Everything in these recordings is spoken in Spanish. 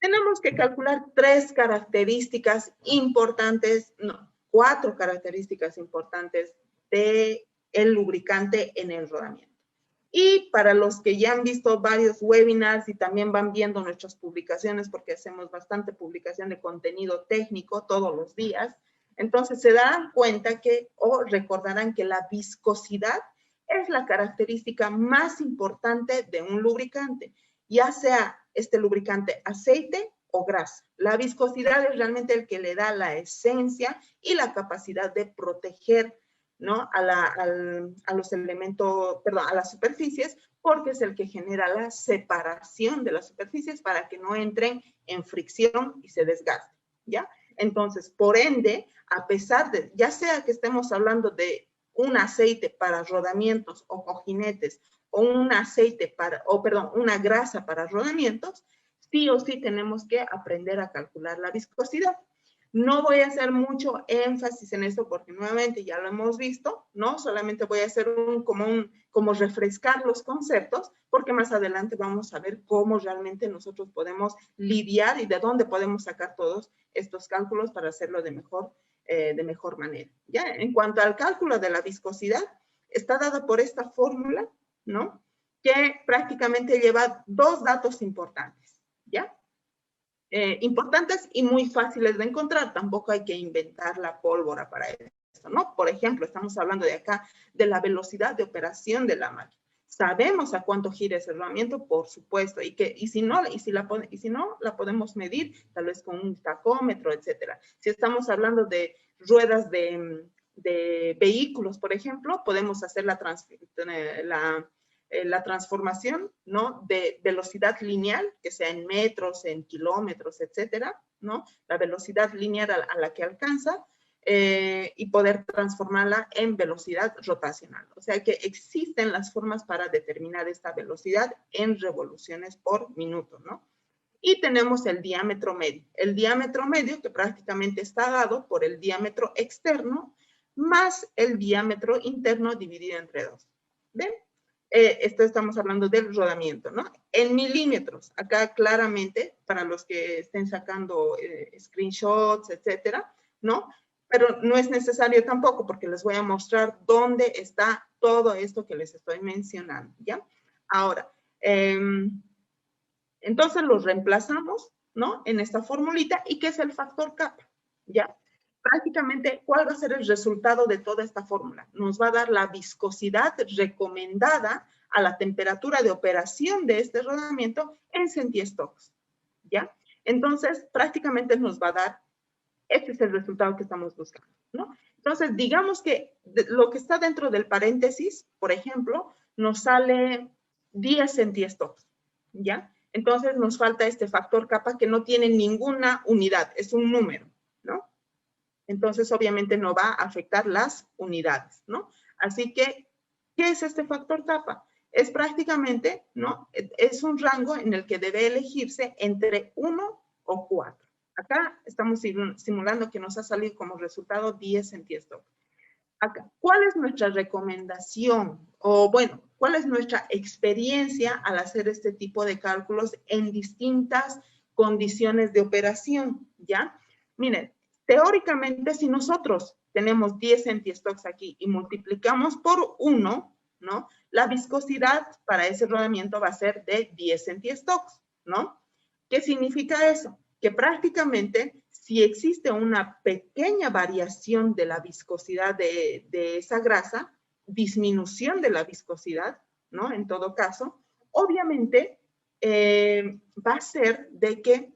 tenemos que calcular cuatro características importantes del lubricante en el rodamiento. Y para los que ya han visto varios webinars y también van viendo nuestras publicaciones, porque hacemos bastante publicación de contenido técnico todos los días, entonces se darán cuenta que, o recordarán que la viscosidad es la característica más importante de un lubricante, ya sea este lubricante aceite o grasa. La viscosidad es realmente el que le da la esencia y la capacidad de proteger, ¿no?, a los elementos, perdón, a las superficies, porque es el que genera la separación de las superficies para que no entren en fricción y se desgasten, ¿ya? Entonces, por ende, a pesar de, ya sea que estemos hablando de un aceite para rodamientos o cojinetes, o un aceite para, o perdón, una grasa para rodamientos, sí o sí tenemos que aprender a calcular la viscosidad. No voy a hacer mucho énfasis en esto porque nuevamente ya lo hemos visto, ¿no? Solamente voy a hacer como refrescar los conceptos, porque más adelante vamos a ver cómo realmente nosotros podemos lidiar y de dónde podemos sacar todos estos cálculos para hacerlo de mejor manera. ¿Ya? En cuanto al cálculo de la viscosidad, está dado por esta fórmula, ¿no?, que prácticamente lleva dos datos importantes, ¿ya? Importantes y muy fáciles de encontrar. Tampoco hay que inventar la pólvora para esto, ¿no? Por ejemplo, estamos hablando de acá de la velocidad de operación de la máquina. Sabemos a cuánto gira ese rodamiento, por supuesto, y si no la podemos medir, tal vez con un tacómetro, etcétera. Si estamos hablando de ruedas de vehículos, por ejemplo, podemos hacer la transformación, ¿no?, de velocidad lineal, que sea en metros, en kilómetros, etcétera, ¿no? La velocidad lineal a la que alcanza, y poder transformarla en velocidad rotacional. O sea que existen las formas para determinar esta velocidad en revoluciones por minuto, ¿no? Y tenemos el diámetro medio. El diámetro medio que prácticamente está dado por el diámetro externo más el diámetro interno dividido entre 2. ¿Ven? Esto estamos hablando del rodamiento, ¿no? En milímetros, acá claramente, para los que estén sacando screenshots, etcétera, ¿no? Pero no es necesario tampoco, porque les voy a mostrar dónde está todo esto que les estoy mencionando, ¿ya? Ahora, entonces los reemplazamos, ¿no?, en esta formulita. ¿Y qué es el factor kappa? ¿Ya? Prácticamente, ¿cuál va a ser el resultado de toda esta fórmula? Nos va a dar la viscosidad recomendada a la temperatura de operación de este rodamiento en centistocks, ¿ya? Entonces, prácticamente nos va a dar, este es el resultado que estamos buscando, ¿no? Entonces, digamos que lo que está dentro del paréntesis, por ejemplo, nos sale 10 centistocks, ¿ya? Entonces, nos falta este factor kappa que no tiene ninguna unidad, es un número, ¿no? Entonces, obviamente, no va a afectar las unidades, ¿no? Así que, ¿qué es este factor kappa? Es prácticamente, ¿no?, es un rango en el que debe elegirse entre 1 o 4. Acá estamos simulando que nos ha salido como resultado 10 centistocks. Acá, ¿cuál es nuestra recomendación? O bueno, ¿cuál es nuestra experiencia al hacer este tipo de cálculos en distintas condiciones de operación? ¿Ya? Miren, teóricamente, si nosotros tenemos 10 centistocks aquí y multiplicamos por 1, ¿no?, la viscosidad para ese rodamiento va a ser de 10 centistocks, ¿no? ¿Qué significa eso? Que prácticamente, si existe una pequeña variación de la viscosidad de esa grasa, disminución de la viscosidad, ¿no?, en todo caso, obviamente va a ser de que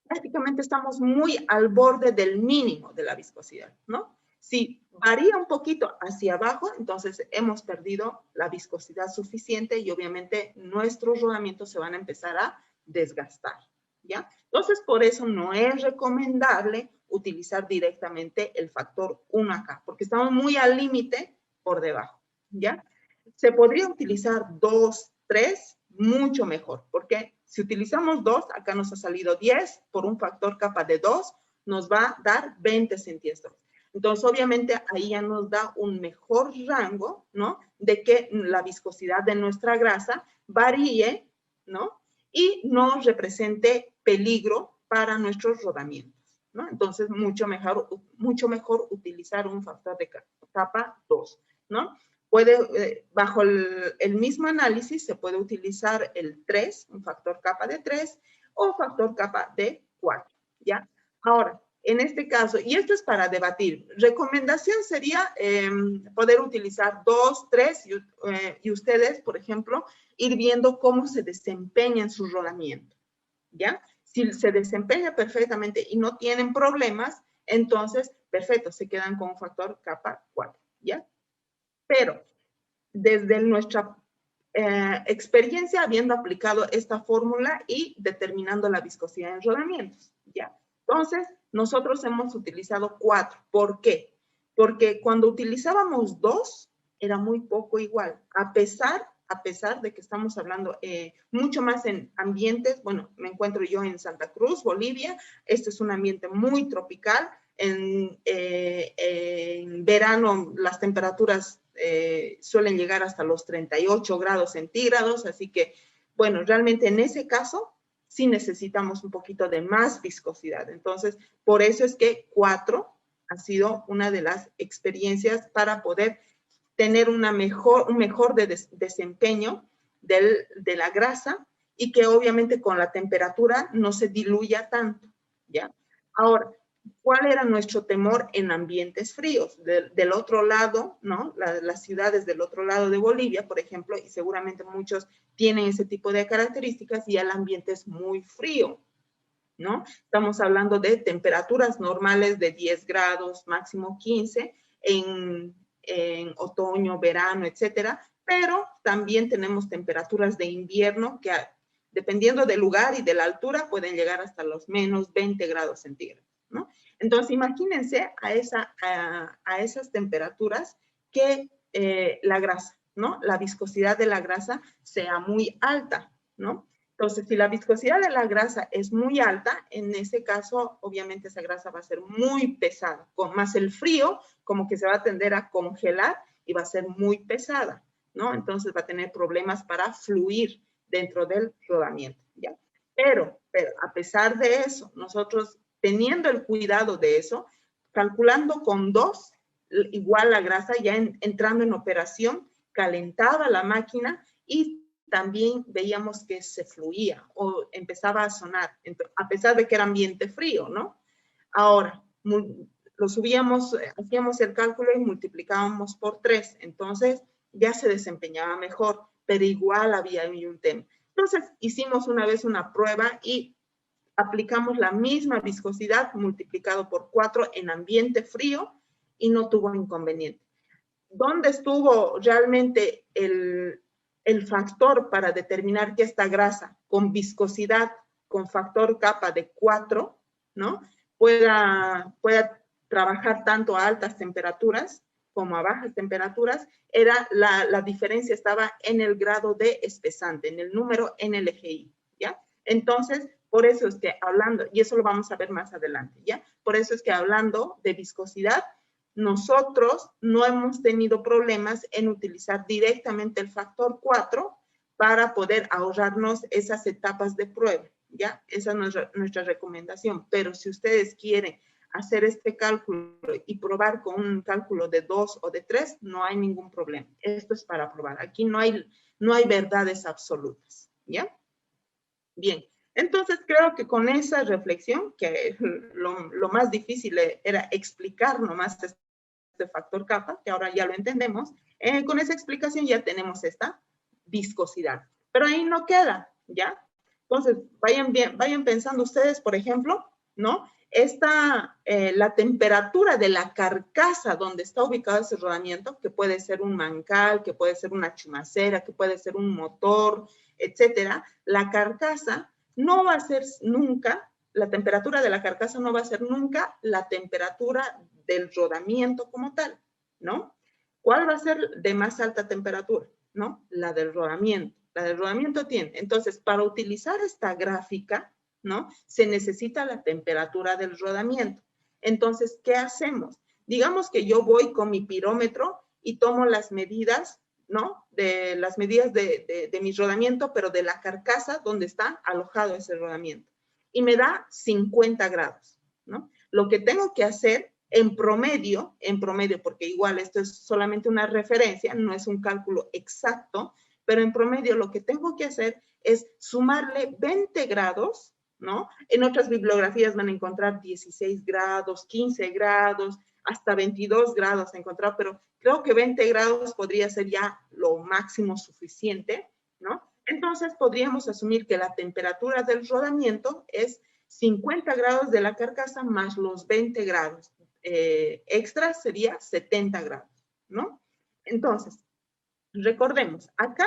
prácticamente estamos muy al borde del mínimo de la viscosidad, ¿no? Si varía un poquito hacia abajo, entonces hemos perdido la viscosidad suficiente y obviamente nuestros rodamientos se van a empezar a desgastar, ¿ya? Entonces, por eso no es recomendable utilizar directamente el factor 1 acá, porque estamos muy al límite por debajo, ¿ya? Se podría utilizar 2, 3, mucho mejor, porque si utilizamos 2, acá nos ha salido 10, por un factor kappa de 2, nos va a dar 20 centímetros. Entonces, obviamente, ahí ya nos da un mejor rango, ¿no?, de que la viscosidad de nuestra grasa varíe, ¿no?, y no represente peligro para nuestros rodamientos, ¿no? Entonces, mucho mejor utilizar un factor de capa 2, ¿no? Bajo el mismo análisis se puede utilizar el 3, un factor capa de 3 o factor capa de 4, ¿ya? Ahora, en este caso, y esto es para debatir, recomendación sería poder utilizar 2, 3 y ustedes, por ejemplo, ir viendo cómo se desempeña en su rodamiento, ¿ya? Si se desempeña perfectamente y no tienen problemas, entonces, perfecto, se quedan con un factor capa 4, ¿ya? Pero desde nuestra experiencia, habiendo aplicado esta fórmula y determinando la viscosidad en rodamientos, ¿ya? Entonces, nosotros hemos utilizado 4. ¿Por qué? Porque cuando utilizábamos 2, era muy poco igual, a pesar de que estamos hablando mucho más en ambientes, bueno, me encuentro yo en Santa Cruz, Bolivia, este es un ambiente muy tropical, en verano las temperaturas suelen llegar hasta los 38 grados centígrados, así que, bueno, realmente en ese caso sí necesitamos un poquito de más viscosidad. Entonces, por eso es que 4 ha sido una de las experiencias para poder tener un mejor desempeño de la grasa y que obviamente con la temperatura no se diluya tanto, ¿ya? Ahora, ¿cuál era nuestro temor en ambientes fríos? Del otro lado, ¿no? Las ciudades del otro lado de Bolivia, por ejemplo, y seguramente muchos tienen ese tipo de características y el ambiente es muy frío, ¿no? Estamos hablando de temperaturas normales de 10 grados, máximo 15, en otoño, verano, etcétera, pero también tenemos temperaturas de invierno que dependiendo del lugar y de la altura pueden llegar hasta los menos 20 grados centígrados, ¿no? Entonces, imagínense a esas temperaturas que la grasa, ¿no? La viscosidad de la grasa sea muy alta, ¿no? Entonces, si la viscosidad de la grasa es muy alta, en ese caso, obviamente esa grasa va a ser muy pesada, con más el frío, como que se va a tender a congelar y va a ser muy pesada, ¿no? Entonces va a tener problemas para fluir dentro del rodamiento, ¿ya? Pero a pesar de eso, nosotros teniendo el cuidado de eso, calculando con 2, igual la grasa, ya entrando en operación, calentaba la máquina y también veíamos que se fluía o empezaba a sonar, a pesar de que era ambiente frío, ¿no? Ahora, lo subíamos, hacíamos el cálculo y multiplicábamos por 3, entonces ya se desempeñaba mejor, pero igual había un tema. Entonces, hicimos una vez una prueba y aplicamos la misma viscosidad multiplicado por 4 en ambiente frío y no tuvo inconveniente. ¿Dónde estuvo realmente el factor para determinar que esta grasa con viscosidad, con factor capa de 4, ¿no? pueda trabajar tanto a altas temperaturas como a bajas temperaturas? La diferencia estaba en el grado de espesante, en el número NLGI, ¿ya? Entonces, por eso es que hablando, y eso lo vamos a ver más adelante, ¿ya? Por eso es que hablando de viscosidad, nosotros no hemos tenido problemas en utilizar directamente el factor 4 para poder ahorrarnos esas etapas de prueba, ¿ya? Esa es nuestra recomendación. Pero si ustedes quieren hacer este cálculo y probar con un cálculo de 2 o de 3, no hay ningún problema. Esto es para probar. Aquí no hay verdades absolutas, ¿ya? Bien. Entonces, creo que con esa reflexión, que lo más difícil era explicar nomás este factor capa, que ahora ya lo entendemos, con esa explicación ya tenemos esta viscosidad. Pero ahí no queda, ¿ya? Entonces, vayan pensando ustedes, por ejemplo, ¿no? La temperatura de la carcasa donde está ubicado ese rodamiento, que puede ser un mancal, que puede ser una chumacera, que puede ser un motor, etcétera, la carcasa no va a ser nunca, la temperatura de la carcasa no va a ser nunca la temperatura del rodamiento como tal, ¿no? ¿Cuál va a ser de más alta temperatura? ¿No? La del rodamiento. La del rodamiento tiene. Entonces, para utilizar esta gráfica, ¿no? Se necesita la temperatura del rodamiento. Entonces, ¿qué hacemos? Digamos que yo voy con mi pirómetro y tomo las medidas ¿no? De las medidas de mi rodamiento, pero de la carcasa donde está alojado ese rodamiento. Y me da 50 grados, ¿no? Lo que tengo que hacer en promedio, porque igual esto es solamente una referencia, no es un cálculo exacto, pero en promedio lo que tengo que hacer es sumarle 20 grados, ¿no? En otras bibliografías van a encontrar 16 grados, 15 grados, hasta 22 grados encontrar, pero creo que 20 grados podría ser ya lo máximo suficiente, ¿no? Entonces podríamos asumir que la temperatura del rodamiento es 50 grados de la carcasa más los 20 grados. Extra sería 70 grados, ¿no? Entonces, recordemos, acá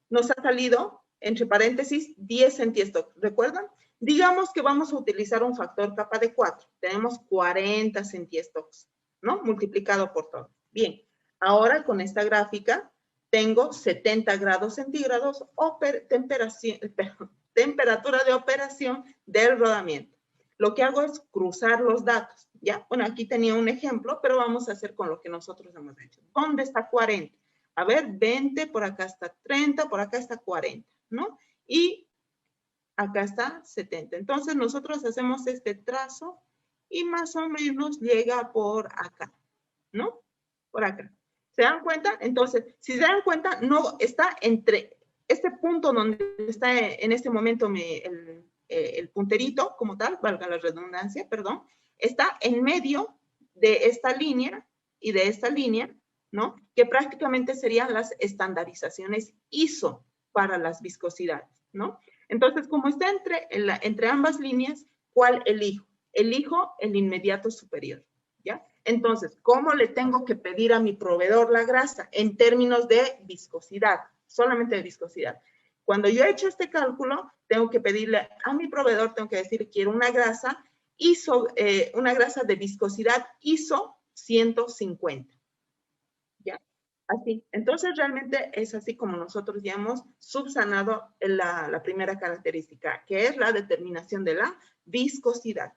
nos ha salido, entre paréntesis, 10 centistock. ¿Recuerdan? Digamos que vamos a utilizar un factor capa de 4. Tenemos 40 centistocks, ¿no? Multiplicado por todo. Bien, ahora con esta gráfica tengo 70 grados centígrados o temperatura de operación del rodamiento. Lo que hago es cruzar los datos, ¿ya? Bueno, aquí tenía un ejemplo, pero vamos a hacer con lo que nosotros hemos hecho. ¿Dónde está 40? A ver, 20, por acá está 30, por acá está 40, ¿no? Y acá está 70. Entonces, nosotros hacemos este trazo y más o menos llega por acá, ¿no? Por acá. ¿Se dan cuenta? Entonces, si se dan cuenta, no está entre este punto donde está en este momento el punterito como tal, valga la redundancia, perdón, está en medio de esta línea y de esta línea, ¿no? Que prácticamente serían las estandarizaciones ISO para las viscosidades, ¿no? Entonces, como está entre ambas líneas, ¿cuál elijo? Elijo el inmediato superior, ¿ya? Entonces, ¿cómo le tengo que pedir a mi proveedor la grasa? En términos de viscosidad, solamente de viscosidad. Cuando yo he hecho este cálculo, tengo que pedirle a mi proveedor, tengo que decir, quiero una grasa ISO, una grasa de viscosidad ISO 150. ¿Ya? Así. Entonces, realmente es así como nosotros ya hemos subsanado la primera característica, que es la determinación de la viscosidad.